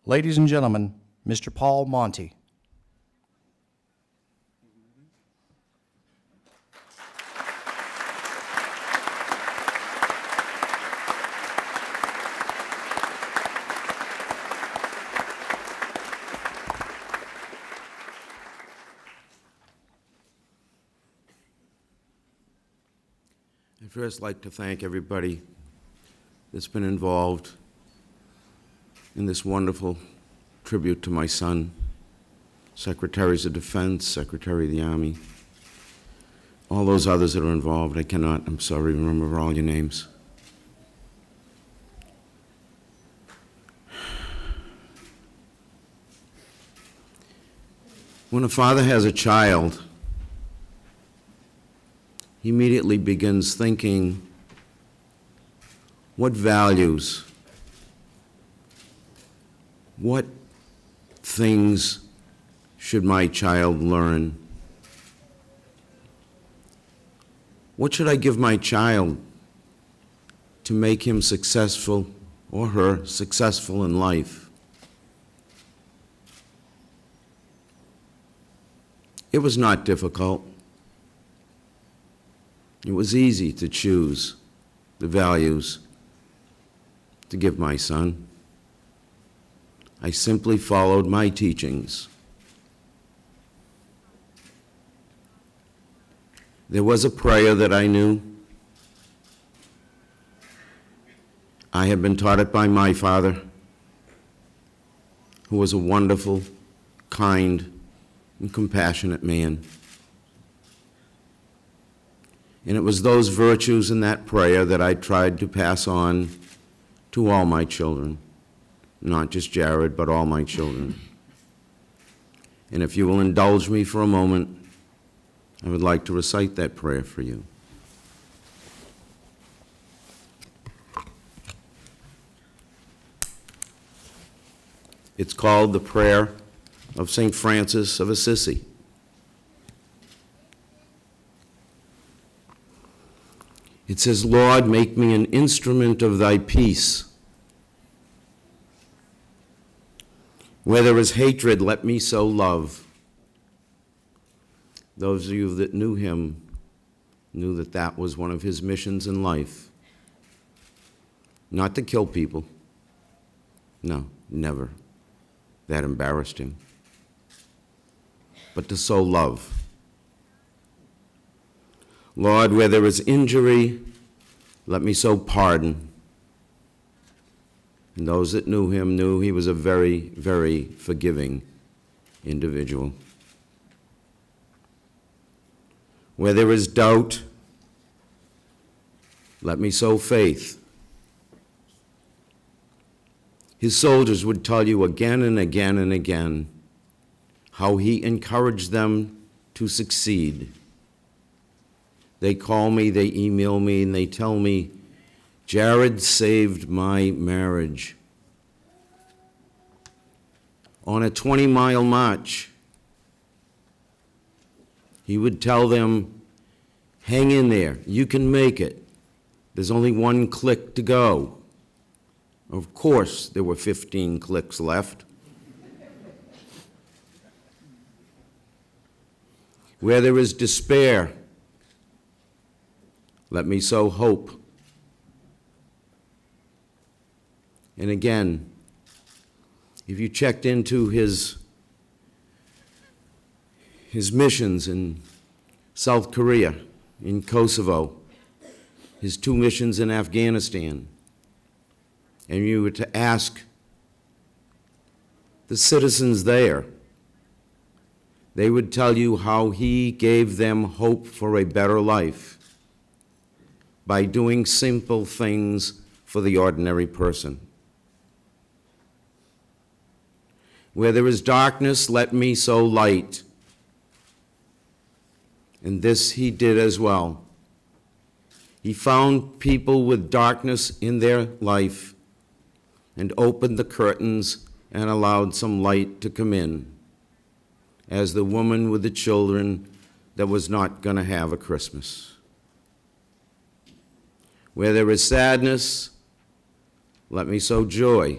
Ladies and gentlemen, Mr. Paul Monti. I'd first like to thank everybody that's been involved in this wonderful tribute to my son, Secretaries of Defense, Secretary of the Army, all those others that are involved. I cannot, I'm sorry, remember all your names. When a father has a child, he immediately begins thinking, what values, what things should my child learn? What should I give my child to make him successful or her successful in life? It was not difficult. It was easy to choose the values to give my son. I simply followed my teachings. There was a prayer that I knew. I had been taught it by my father, who was a wonderful, kind, and compassionate man. And it was those virtues in that prayer that I tried to pass on to all my children, not just Jared, but all my children. And if you will indulge me for a moment, I would like to recite that prayer for you. It's called the Prayer of St. Francis of Assisi. It says, Lord, make me an instrument of thy peace. Where there is hatred, let me sow love. Those of you that knew him knew that that was one of his missions in life. Not to kill people. No, never. That embarrassed him. But to sow love. Lord, where there is injury, let me sow pardon. And those that knew him knew he was a very, very forgiving individual. Where there is doubt, let me sow faith. His soldiers would tell you again and again and again how he encouraged them to succeed. They call me, they email me, and they tell me, Jared saved my marriage. On a 20-mile march, he would tell them, hang in there, you can make it. There's only one click to go. Of course, there were 15 clicks left. Where there is despair, let me sow hope. And again, if you checked into his missions in South Korea, in Kosovo, his 2 missions in Afghanistan, and you were to ask the citizens there, they would tell you how he gave them hope for a better life by doing simple things for the ordinary person. Where there is darkness, let me sow light. And this he did as well. He found people with darkness in their life and opened the curtains and allowed some light to come in, as the woman with the children that was not going to have a Christmas. Where there is sadness, let me sow joy.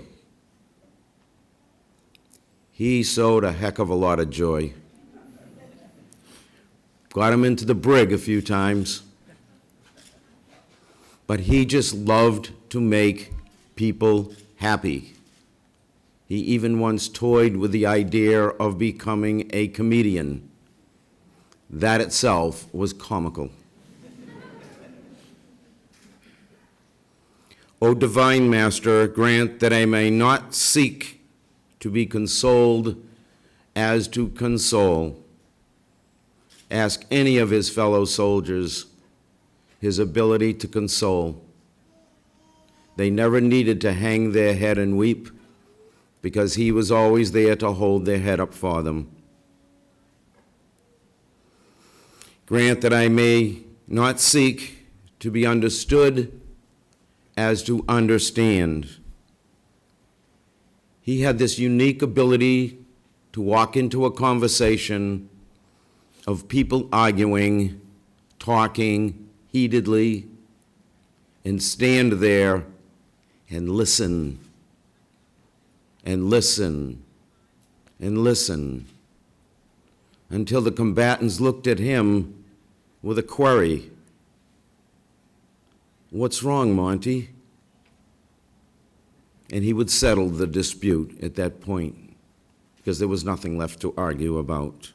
he sowed a heck of a lot of joy. Got him into the brig a few times. But he just loved to make people happy. He even once toyed with the idea of becoming a comedian. That itself was comical. O divine Master, grant that I may not seek to be consoled as to console. Ask any of his fellow soldiers his ability to console. They never needed to hang their head and weep because he was always there to hold their head up for them. Grant that I may not seek to be understood as to understand. He had this unique ability to walk into a conversation of people arguing, talking heatedly, and stand there and listen, and listen, and listen, until the combatants looked at him with a query. What's wrong, Monty? And he would settle the dispute at that point, because there was nothing left to argue about.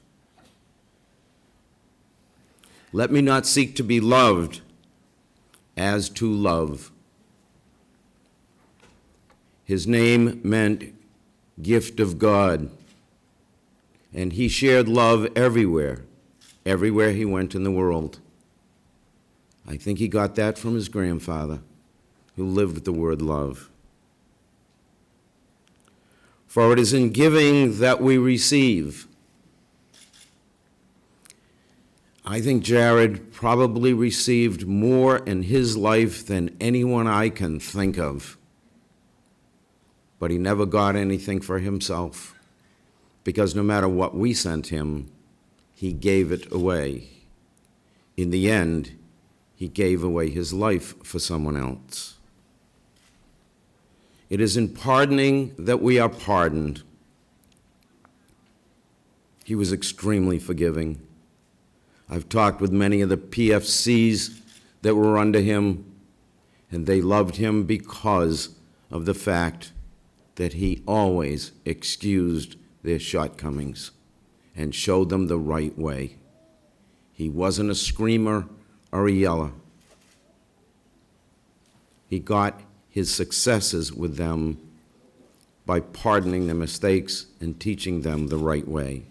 Let me not seek to be loved as to love. His name meant gift of God, and he shared love everywhere he went in the world. I think he got that from his grandfather, who lived the word love. For it is in giving that we receive. I think Jared probably received more in his life than anyone I can think of. But he never got anything for himself, because no matter what we sent him, he gave it away. In the end, he gave away his life for someone else. It is in pardoning that we are pardoned. He was extremely forgiving. I've talked with many of the PFCs that were under him, and they loved him because of the fact that he always excused their shortcomings and showed them the right way. He wasn't a screamer or a yeller. He got his successes with them by pardoning their mistakes and teaching them the right way.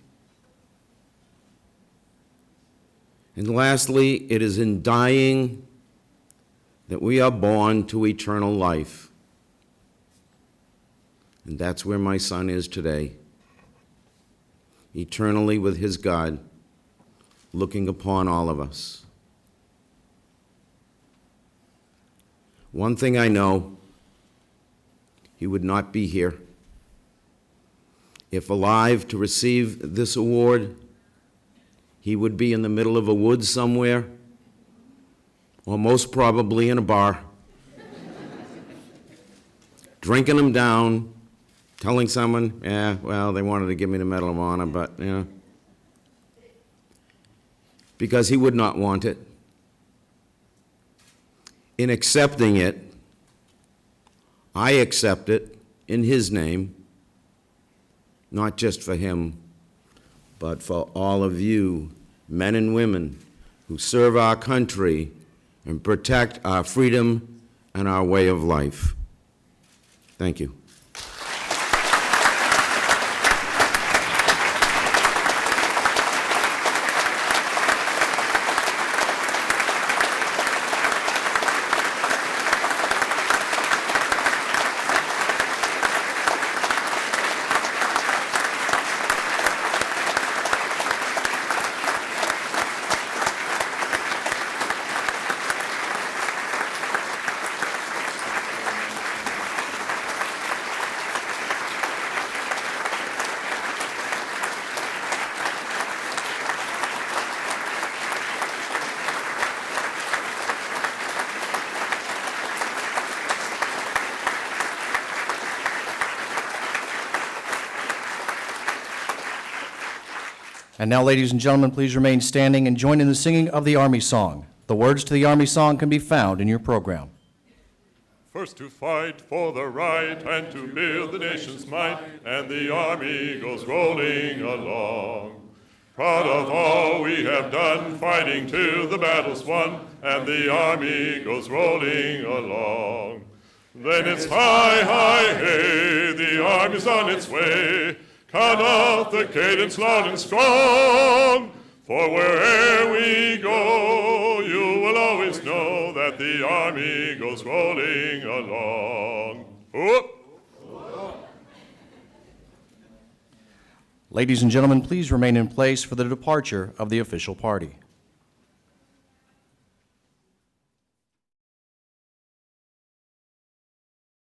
And lastly, it is in dying that we are born to eternal life. And that's where my son is today, eternally with his God, looking upon all of us. One thing I know, he would not be here. If alive to receive this award, he would be in the middle of a woods somewhere, or most probably in a bar, drinking them down, telling someone, yeah, well, they wanted to give me the Medal of Honor, but, you know, because he would not want it. In accepting it, I accept it in his name, not just for him, but for all of you, men and women, who serve our country and protect our freedom and our way of life. Thank you. And now, ladies and gentlemen, please remain standing and join in the singing of the Army Song. The words to the Army Song can be found in your program. First to fight for the right and to build the nation's might, and the Army goes rolling along. Proud of all we have done, fighting till the battle's won, and the Army goes rolling along. Then it's hi, hi, hey, the Army's on its way. Count out the cadence loud and strong, for where'er we go, you will always know that the Army goes rolling along. Whoop. Ladies and gentlemen, please remain in place for the departure of the official party.